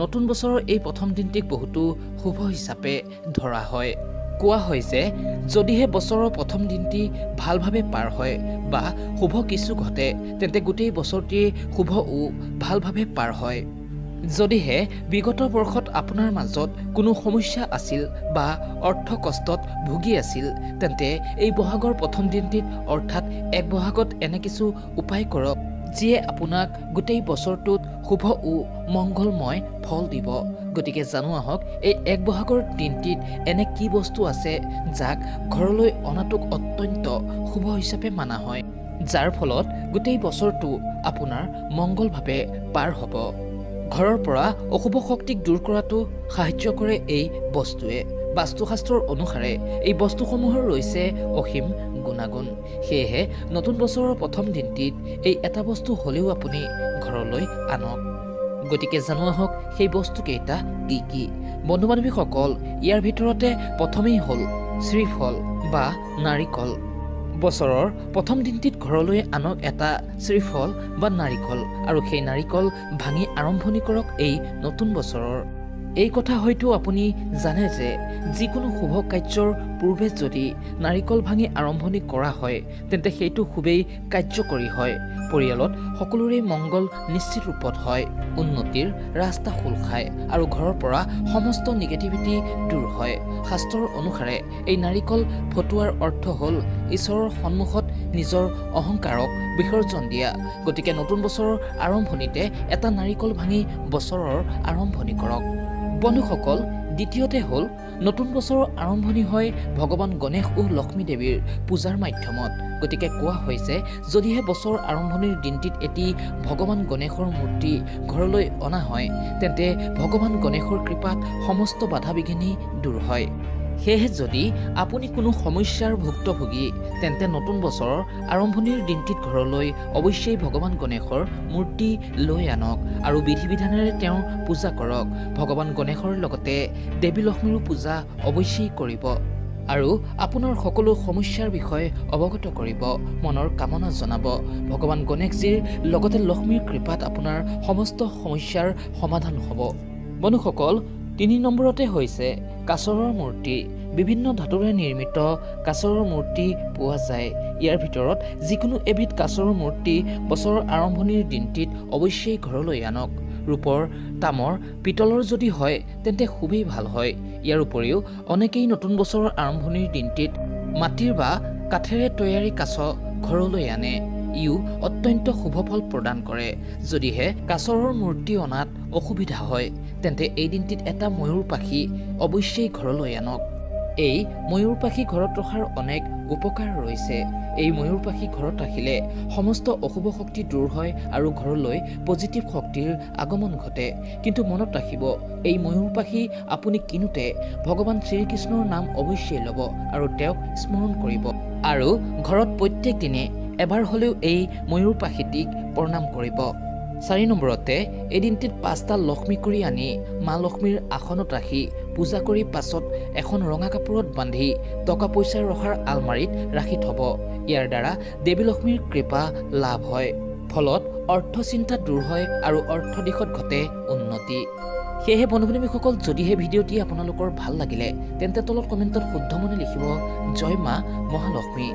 নতুন বছৰৰ এই প্ৰথম দিনটিক বহুতো শুভ হিচাপে ধৰা হয়। কোৱা হয় যে যদিহে বছৰৰ প্ৰথম দিনটি ভালভাৱে পাৰ হয় বা শুভ কিছু ঘটে তেন্তে গোটেই বছৰটি শুভ ও ভালভাৱে পাৰ হয়। যদিহে বিগত বৰ্ষত আপোনাৰ মাজত কোনো সমস্যা আছিল বা অৰ্থ কষ্টত ভুগি আছিল তেন্তে এই বহাগৰ প্ৰথম দিনটিত অৰ্থাৎ এক বহাগত এনে কিছু উপায় কৰক যিয়ে আপোনাক গোটেই বছৰটোত শুভ ও মংগলময় ফল দিব। গতিকে জানো আহক এই এক বহাগৰ দিনটিত এনে কি বস্তু আছে যাক ঘৰলৈ অনাটোক অত্যন্ত শুভ হিচাপে মানা হয়, যাৰ ফলত গোটেই বছৰটো আপোনাৰ মংগলভাৱে পাৰ হ'ব। ঘৰৰ পৰা অশুভ শক্তিক দূৰ কৰাটো সাহায্য কৰে এই বস্তুৱে। বাস্তুশাস্ত্ৰৰ অনুসাৰে এই বস্তুসমূহৰ ৰৈছে অসীম গুণাগুণ। সেয়েহে নতুন বছৰৰ প্ৰথম দিনটিত এই এটা বস্তু হ'লেও আপুনি ঘৰলৈ আনক। গতিকে জানো আহক সেই বস্তুকেইটা কি কি। বন্ধু বান্ধৱীসকল, ইয়াৰ ভিতৰতে প্ৰথমেই হ'ল শ্ৰীফল বা নাৰিকল। বছৰৰ প্ৰথম দিনটিত ঘৰলৈ আনক এটা শ্ৰীফল বা নাৰিকল আৰু সেই নাৰিকল ভাঙি আৰম্ভণি কৰক এই নতুন বছৰৰ। এই কথা হয়তো আপুনি জানে যে যিকোনো শুভ কাৰ্যৰ পূৰ্বে যদি নাৰিকল ভাঙি আৰম্ভণি কৰা হয় তেন্তে সেইটো খুবেই কাৰ্যকৰী হয়। পৰিয়ালত সকলোৰে মংগল নিশ্চিত ৰূপত হয়, উন্নতিৰ ৰাস্তা খোল খায় আৰু ঘৰৰ পৰা সমস্ত নিগেটিভিটি দূৰ হয়। শাস্ত্ৰৰ অনুসাৰে এই নাৰিকল ফটোৱাৰ অৰ্থ হ'ল ঈশ্বৰৰ সন্মুখত নিজৰ অহংকাৰক বিসৰ্জন দিয়া। গতিকে নতুন বছৰৰ আৰম্ভণিতে এটা নাৰিকল ভাঙি বছৰৰ আৰম্ভণি কৰক। বন্ধুসকল, দ্বিতীয়তে হ'ল নতুন বছৰৰ আৰম্ভণি হয় ভগৱান গণেশ ও লক্ষ্মী দেৱীৰ পূজাৰ মাধ্যমত। গতিকে কোৱা হৈছে যদিহে বছৰৰ আৰম্ভণিৰ দিনটিত এটি ভগৱান গণেশৰ মূৰ্তি ঘৰলৈ অনা হয় তেন্তে ভগৱান গণেশৰ কৃপাত সমস্ত বাধা বিঘিনি দূৰ হয়। সেয়েহে যদি আপুনি কোনো সমস্যাৰ ভুক্তভোগী তেন্তে নতুন বছৰৰ আৰম্ভণিৰ দিনটিত ঘৰলৈ অৱশ্যেই ভগৱান গণেশৰ মূৰ্তি লৈ আনক আৰু বিধি বিধানেৰে তেওঁৰ পূজা কৰক। ভগৱান গণেশৰ লগতে দেৱী লক্ষ্মীৰো পূজা অৱশ্যেই কৰিব আৰু আপোনাৰ সকলো সমস্যাৰ বিষয়ে অৱগত কৰিব, মনৰ কামনা জনাব। ভগৱান গণেশজীৰ লগতে লক্ষ্মীৰ কৃপাত আপোনাৰ সমস্ত সমস্যাৰ সমাধান হ'ব। বন্ধুসকল, ৩ নম্বৰতে হৈছে কাছৰৰ মূৰ্তি। বিভিন্ন ধাতুৰে নিৰ্মিত কাছৰৰ মূৰ্তি পোৱা যায়। ইয়াৰ ভিতৰত যিকোনো এবিধ কাছৰৰ মূৰ্তি বছৰৰ আৰম্ভণিৰ দিনটিত অৱশ্যেই ঘৰলৈ আনক। ৰূপৰ, তামৰ, পিতলৰ যদি হয় তেন্তে খুবেই ভাল হয়। ইয়াৰ উপৰিও অনেকেই নতুন বছৰৰ আৰম্ভণিৰ দিনটিত মাটিৰ বা কাঠেৰে তৈয়াৰী কাছ ঘৰলৈ আনে। ইও অত্যন্ত শুভ ফল প্ৰদান কৰে। যদিহে কাছৰৰ মূৰ্তি অনাত অসুবিধা হয় তেন্তে এই দিনটিত এটা ময়ূৰ পাখি অৱশ্যেই ঘৰলৈ আনক। এই ময়ূৰ পাখি ঘৰত ৰখাৰ অনেক উপকাৰ ৰৈছে। এই ময়ূৰ পাখি ঘৰত ৰাখিলে সমস্ত অশুভ শক্তি দূৰ হয় আৰু ঘৰলৈ পজিটিভ শক্তিৰ আগমন ঘটে। কিন্তু মনত ৰাখিব, এই ময়ূৰ পাখি আপুনি কিনোতে ভগৱান শ্ৰীকৃষ্ণৰ নাম অৱশ্যেই ল'ব আৰু তেওঁক স্মৰণ কৰিব আৰু ঘৰত প্ৰত্যেক দিনে এবাৰ হ'লেও এই ময়ূৰ পাখিটিক প্ৰণাম কৰিব। ৪ নম্বৰতে এই দিনটিত ৫টা লক্ষ্মী কৰি আনি মা লক্ষ্মীৰ আসনত ৰাখি পূজা কৰি পাছত এখন ৰঙা কাপোৰত বান্ধি টকা পইচা ৰখাৰ আলমাৰিত ৰাখি থ'ব। ইয়াৰ দ্বাৰা দেৱী লক্ষ্মীৰ কৃপা লাভ হয়। ফলত অৰ্থ চিন্তা দূৰ হয় আৰু অৰ্থ দিশত ঘটে উন্নতি। সেয়েহে বন্ধু বান্ধৱীসকল, যদিহে ভিডিঅ'টি আপোনালোকৰ ভাল লাগিলে তেন্তে তলত কমেণ্টত শুদ্ধ মনে লিখিব জয় মা মহালক্ষ্মী।